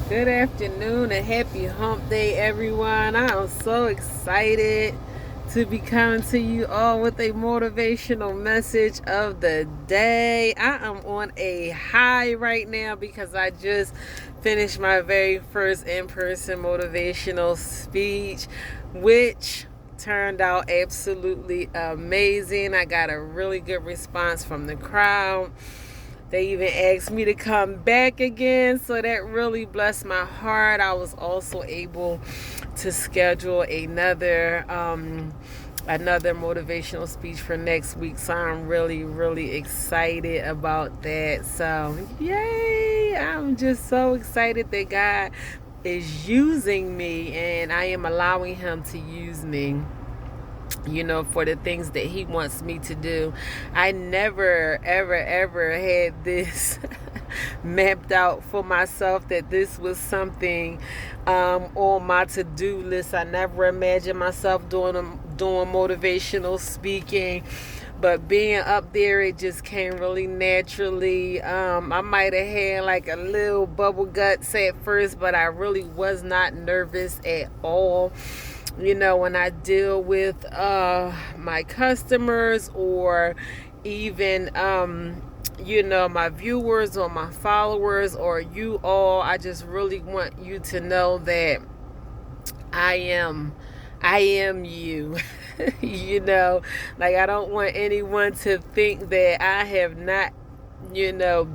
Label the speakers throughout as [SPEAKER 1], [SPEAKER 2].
[SPEAKER 1] Good afternoon and happy hump day, everyone. I am so excited to be coming to you all with a motivational message of the day. I am on a high right now because I just finished my very first in-person motivational speech, which turned out absolutely amazing. I got a really good response from the crowd. They even asked me to come back again, so that really blessed my heart. I was also able to schedule another motivational speech for next week, so I'm really excited about that. So yay, I'm just so excited that God is using me and I am allowing him to use me, for the things that he wants me to do. I never, ever had this mapped out for myself, that this was something on my to-do list. I never imagined myself doing motivational speaking. But being up there, it just came really naturally. I might have had like a little bubble guts at first, but I really was not nervous at all. When I deal with my customers, or even my viewers or my followers or you all, I just really want you to know that I am you. Like, I don't want anyone to think that I have not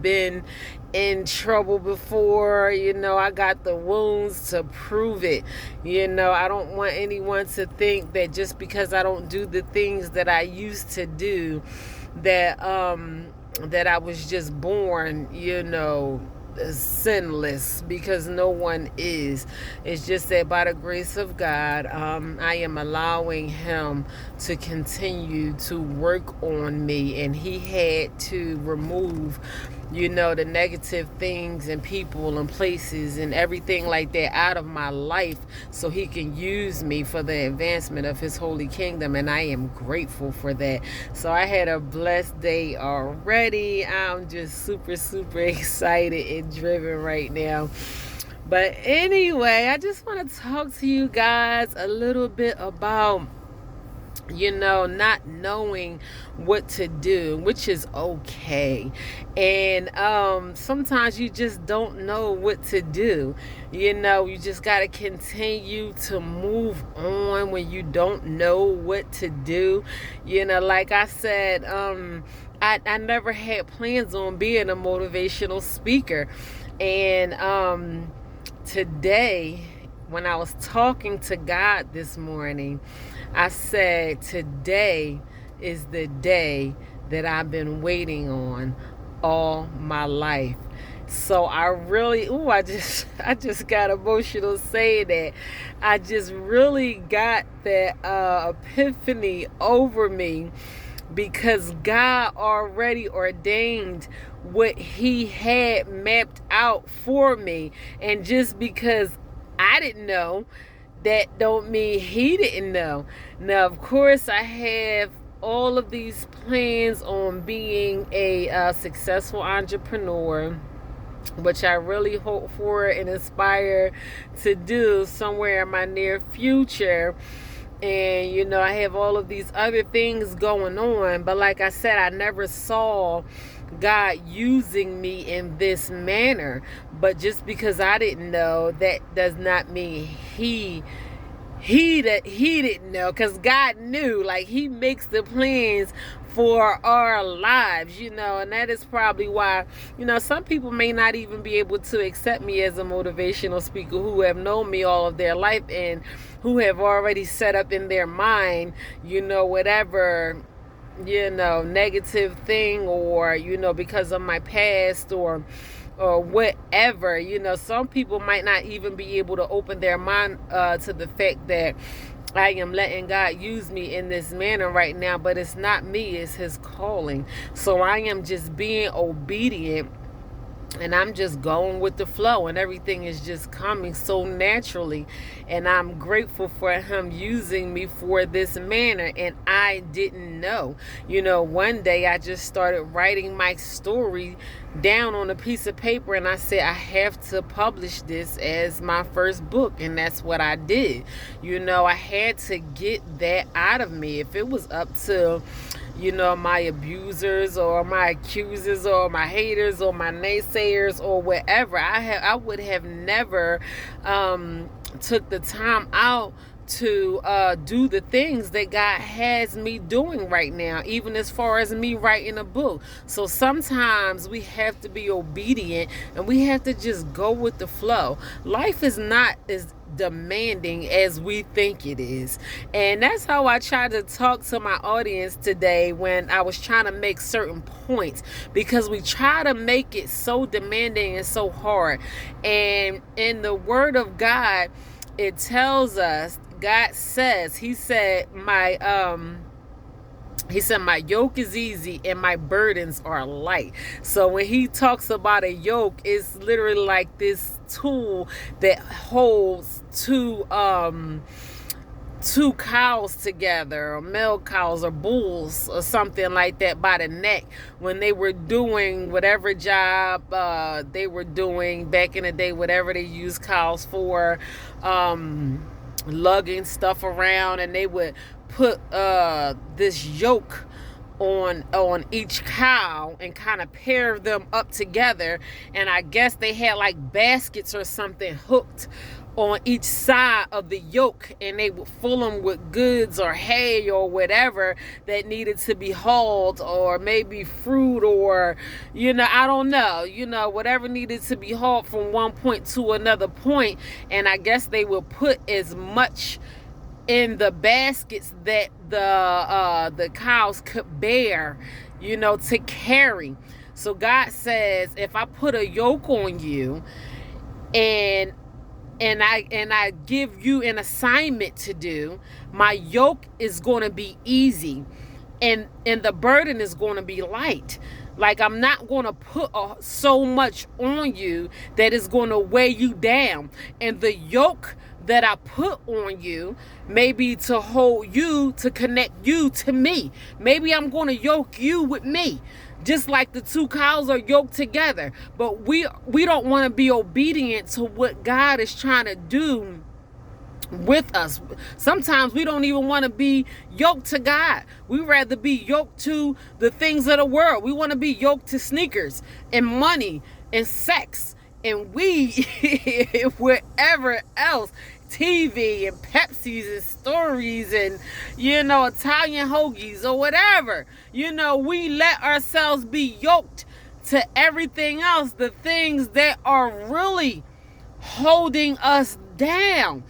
[SPEAKER 1] been in trouble before. I got the wounds to prove it. I don't want anyone to think that just because I don't do the things that I used to do, that I was just born, sinless, because no one is. It's just that by the grace of God, I am allowing him to continue to work on me, and he had to remove the negative things and people and places and everything like that out of my life, so he can use me for the advancement of his holy kingdom, and I am grateful for that. So I had a blessed day already. I'm just super excited and driven right now. But anyway, I just want to talk to you guys a little bit about not knowing what to do, which is okay. And sometimes you just don't know what to do. You just got to continue to move on when you don't know what to do. Like I said, I never had plans on being a motivational speaker. And today, when I was talking to God this morning, I said, today is the day that I've been waiting on all my life. So I really, I just got emotional saying that. I just really got that epiphany over me, because God already ordained what he had mapped out for me. And just because I didn't know, that don't mean he didn't know. Now, of course, I have all of these plans on being a successful entrepreneur, which I really hope for and aspire to do somewhere in my near future. And I have all of these other things going on, but like I said, I never saw God using me in this manner. But just because I didn't know, that does not mean he didn't know, because God knew. Like, he makes the plans for our lives, and that is probably why, some people may not even be able to accept me as a motivational speaker, who have known me all of their life and who have already set up in their mind, whatever, negative thing, or, because of my past, or whatever. Some people might not even be able to open their mind to the fact that I am letting God use me in this manner right now. But it's not me, it's his calling. So I am just being obedient and I'm just going with the flow, and everything is just coming so naturally. And I'm grateful for him using me for this manner. And I didn't know. One day I just started writing my story down on a piece of paper, and I said, I have to publish this as my first book. And that's what I did. I had to get that out of me. If it was up to my abusers or my accusers or my haters or my naysayers or whatever, I would have never took the time out to do the things that God has me doing right now, even as far as me writing a book. So sometimes we have to be obedient, and we have to just go with the flow. Life is not as demanding as we think it is. And that's how I tried to talk to my audience today when I was trying to make certain points, because we try to make it so demanding and so hard. And in the Word of God, it tells us, God says, he said my yoke is easy and my burdens are light. So when he talks about a yoke, it's literally like this tool that holds two cows together, or male cows or bulls or something like that, by the neck, when they were doing whatever job they were doing back in the day, whatever they used cows for, lugging stuff around. And they would put this yoke on each cow and kind of pair them up together. And I guess they had like baskets or something hooked on each side of the yoke, and they would fill them with goods or hay or whatever that needed to be hauled, or maybe fruit, or I don't know, whatever needed to be hauled from one point to another point. And I guess they would put as much in the baskets that the cows could bear, to carry. So God says, if I put a yoke on you, and I give you an assignment to do, my yoke is going to be easy, and the burden is going to be light. Like, I'm not going to put so much on you that is going to weigh you down. And the yoke that I put on you may be to hold you, to connect you to me. Maybe I'm going to yoke you with me, just like the two cows are yoked together. But we don't want to be obedient to what God is trying to do with us. Sometimes we don't even want to be yoked to God. We rather be yoked to the things of the world. We want to be yoked to sneakers and money and sex and weed and wherever else. TV and Pepsis and stories and Italian hoagies or whatever. We let ourselves be yoked to everything else, the things that are really holding us down.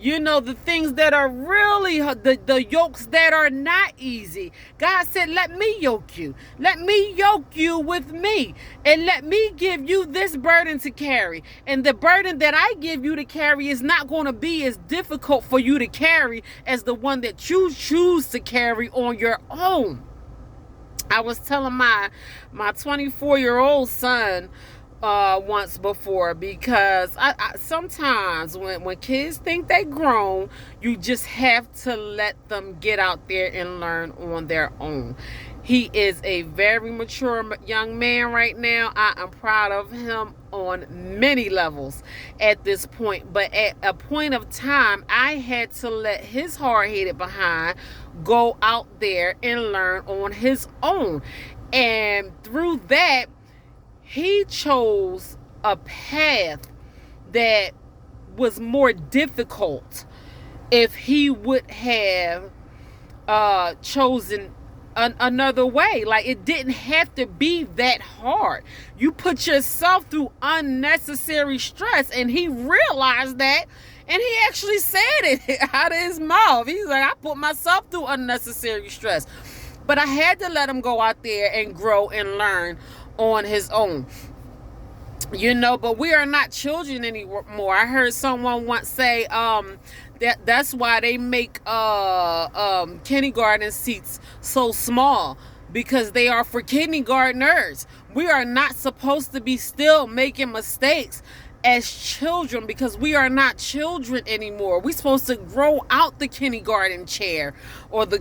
[SPEAKER 1] The things that are really the yokes that are not easy. God said, let me yoke you. Let me yoke you with me. And let me give you this burden to carry. And the burden that I give you to carry is not going to be as difficult for you to carry as the one that you choose to carry on your own. I was telling my 24-year-old son once before, because I sometimes when kids think they grown, you just have to let them get out there and learn on their own. He is a very mature young man right now. I am proud of him on many levels at this point. But at a point of time, I had to let his hard-headed behind go out there and learn on his own. And through that, he chose a path that was more difficult. If he would have chosen another way, like, it didn't have to be that hard. You put yourself through unnecessary stress, and he realized that, and he actually said it out of his mouth. He's like, I put myself through unnecessary stress. But I had to let him go out there and grow and learn on his own. But we are not children anymore. I heard someone once say that's why they make kindergarten seats so small, because they are for kindergartners. We are not supposed to be still making mistakes as children, because we are not children anymore. We're supposed to grow out the kindergarten chair, or the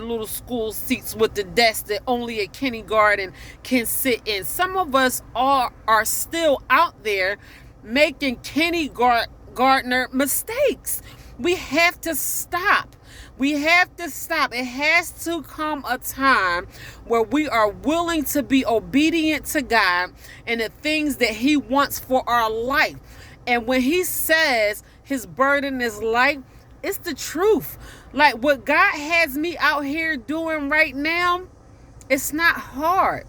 [SPEAKER 1] little school seats with the desk that only a kindergarten can sit in. Some of us are still out there making kindergartner mistakes. We have to stop. We have to stop. It has to come a time where we are willing to be obedient to God and the things that He wants for our life. And when He says His burden is light, it's the truth. Like what God has me out here doing right now, it's not hard.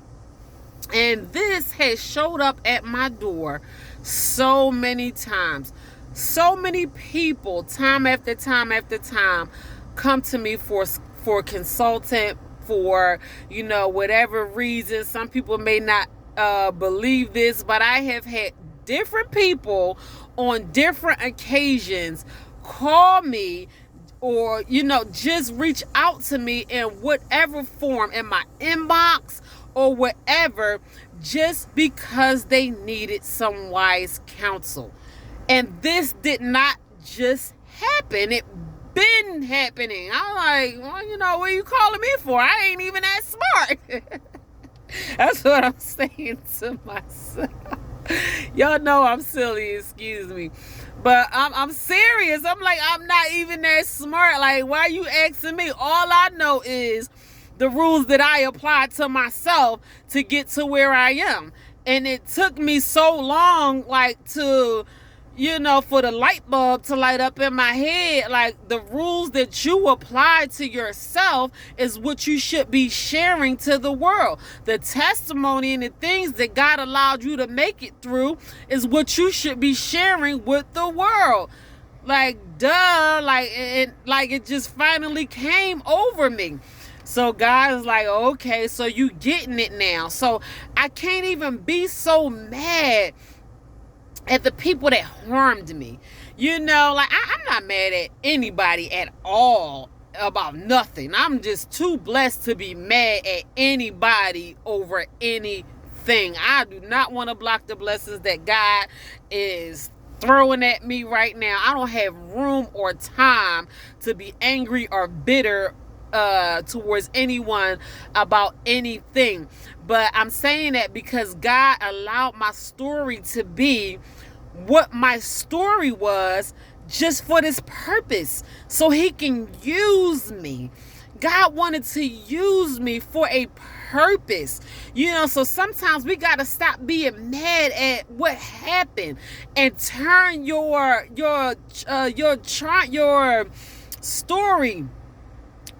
[SPEAKER 1] And this has showed up at my door so many times. So many people, time after time after time, come to me for consultant, for whatever reason. Some people may not believe this, but I have had different people on different occasions call me, or just reach out to me in whatever form, in my inbox or whatever, just because they needed some wise counsel. And this did not just happen. It been happening. I'm like, well, what are you calling me for? I ain't even that smart. That's what I'm saying to myself. Y'all know I'm silly, excuse me. But I'm serious. I'm like, I'm not even that smart. Like, why are you asking me? All I know is the rules that I applied to myself to get to where I am. And it took me so long, like, to for the light bulb to light up in my head. Like, the rules that you apply to yourself is what you should be sharing to the world. The testimony and the things that God allowed you to make it through is what you should be sharing with the world. Like, duh, it just finally came over me. So God is like, okay, so you getting it now. So I can't even be so mad at the people that harmed me. I'm not mad at anybody at all about nothing. I'm just too blessed to be mad at anybody over anything. I do not want to block the blessings that God is throwing at me right now. I don't have room or time to be angry or bitter towards anyone about anything. But I'm saying that because God allowed my story to be what my story was, just for this purpose, so He can use me. God wanted to use me for a purpose, so sometimes we got to stop being mad at what happened and turn your story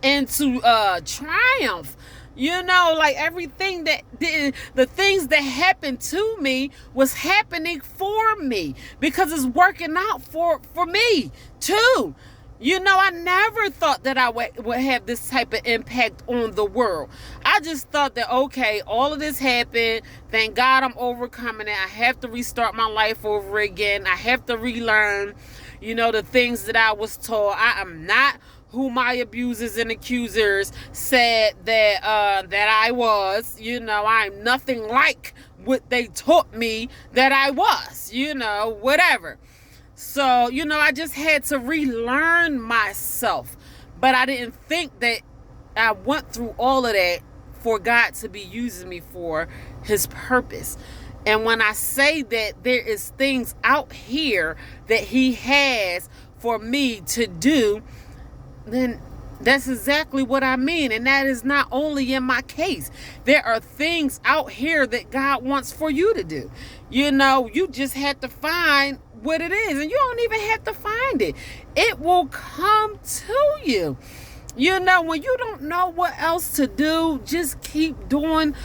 [SPEAKER 1] into triumph. Like everything the things that happened to me was happening for me, because it's working out for me too. I never thought that I would have this type of impact on the world. I just thought that, okay, all of this happened. Thank God I'm overcoming it. I have to restart my life over again. I have to relearn, the things that I was taught. I am not who my abusers and accusers said that I was. I'm nothing like what they taught me that I was, whatever. So, I just had to relearn myself. But I didn't think that I went through all of that for God to be using me for His purpose. And when I say that there is things out here that He has for me to do, then that's exactly what I mean. And that is not only in my case. There are things out here that God wants for you to do. You just have to find what it is. And you don't even have to find it. It will come to you. When you don't know what else to do, just keep doing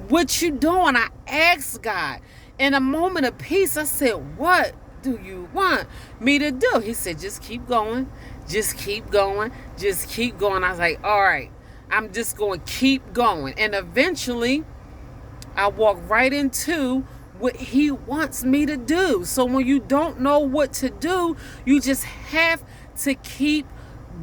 [SPEAKER 1] what you're doing. I asked God in a moment of peace. I said, what do you want me to do? He said, just keep going. Just keep going. Just keep going. I was like, all right, I'm just going to keep going. And eventually, I walked right into what He wants me to do. So when you don't know what to do, you just have to keep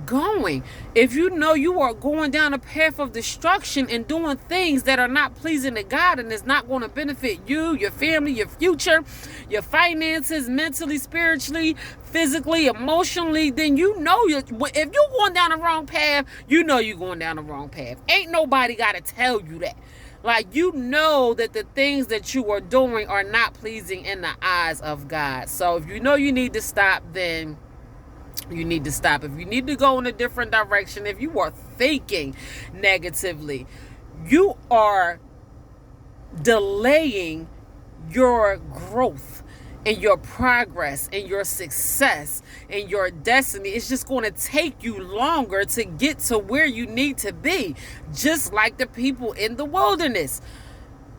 [SPEAKER 1] going. If you know you are going down a path of destruction and doing things that are not pleasing to God and is not going to benefit you, your family, your future, your finances, mentally, spiritually, physically, emotionally, then if you're going down the wrong path, you know you're going down the wrong path. Ain't nobody got to tell you that. Like, you know that the things that you are doing are not pleasing in the eyes of God. So if you know you need to stop, then you need to stop. If you need to go in a different direction, if you are thinking negatively, you are delaying your growth and your progress and your success and your destiny. It's just going to take you longer to get to where you need to be, just like the people in the wilderness.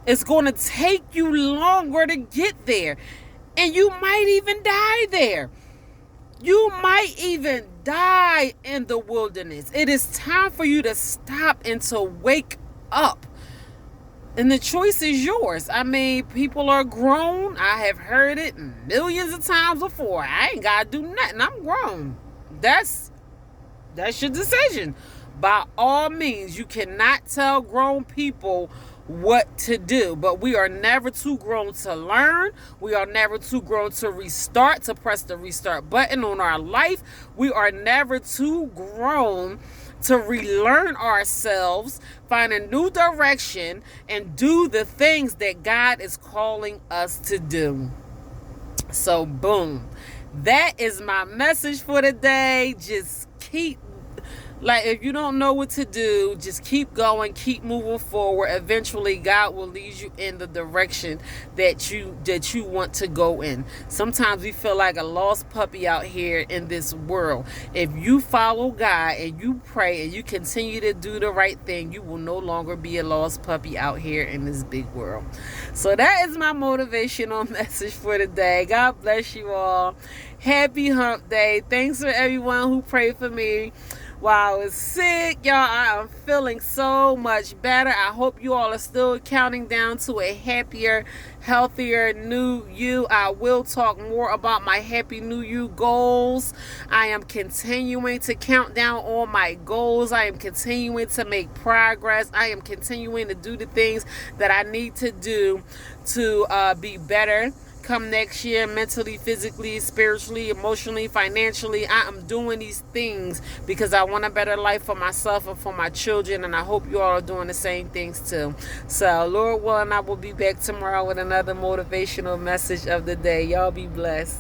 [SPEAKER 1] It's going to take you longer to get there, and you might even die there. You might even die in the wilderness. It is time for you to stop and to wake up. And the choice is yours. I mean, people are grown. I have heard it millions of times before. I ain't got to do nothing. I'm grown. That's your decision. By all means, you cannot tell grown people what to do, but we are never too grown to learn. We are never too grown to press the restart button on our life. We are never too grown to relearn ourselves, find a new direction, and do the things that God is calling us to do. So boom, that is my message for today. Just if you don't know what to do, just keep going, keep moving forward. Eventually, God will lead you in the direction that you want to go in. Sometimes we feel like a lost puppy out here in this world. If you follow God and you pray and you continue to do the right thing, you will no longer be a lost puppy out here in this big world. So that is my motivational message for today. God bless you all. Happy Hump Day. Thanks for everyone who prayed for me while I was sick. Y'all, I am feeling so much better. I hope you all are still counting down to a happier, healthier new you. I will talk more about my happy new you goals. I am continuing to count down on my goals. I am continuing to make progress. I am continuing to do the things that I need to do to be better come next year, mentally, physically, spiritually, emotionally, financially. I am doing these things because I want a better life for myself and for my children, and I hope you all are doing the same things too. So Lord willing, I will be back tomorrow with another motivational message of the day. Y'all be blessed.